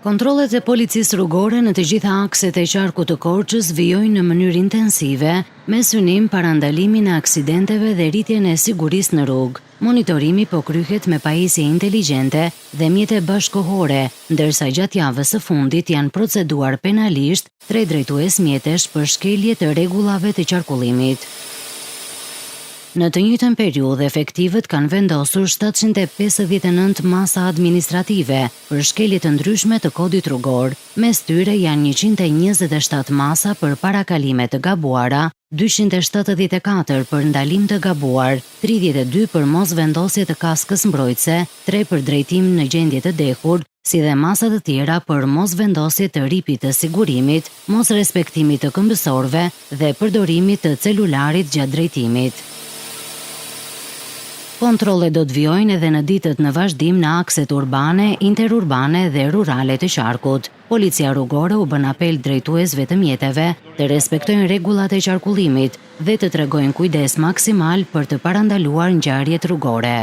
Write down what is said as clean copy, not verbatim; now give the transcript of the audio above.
Kontrollet e policisë rrugore në të gjitha akset e qarkut të Korçës vijojnë në mënyrë intensive me synim parandalimin e aksidenteve dhe rritjen e sigurisë në rrugë. Monitorimi po kryhet me pajisje inteligjente dhe mjete bashkëkohore, ndërsa gjatë javës së fundit janë proceduar penalisht 3 drejtues mjetesh për shkelje të rregullave të qarkullimit. Në të njëjtën periudhë, efektivët kanë vendosur 759 masa administrative për shkelje të ndryshme të kodit rrugor. Mes tyre janë 127 masa për parakalime të gabuara, 274 për ndalim të gabuar, 32 për mosvendosje të kaskës mbrojtëse, 3 për drejtim në gjendje të dekur, si dhe masa të tjera për mosvendosje të ripit të sigurimit, mos respektimit të këmbësorëve dhe përdorimit të celularit gjatë drejtimit. Kontrollet do të vijojnë edhe në ditët në vazhdim në akset urbane, interurbane dhe rurale të qarkut. Policia rrugore u bën apel drejtuesve të mjeteve të respektojnë rregullat e qarkullimit dhe të tregojnë kujdes maksimal për të parandaluar ngjarjet rrugore.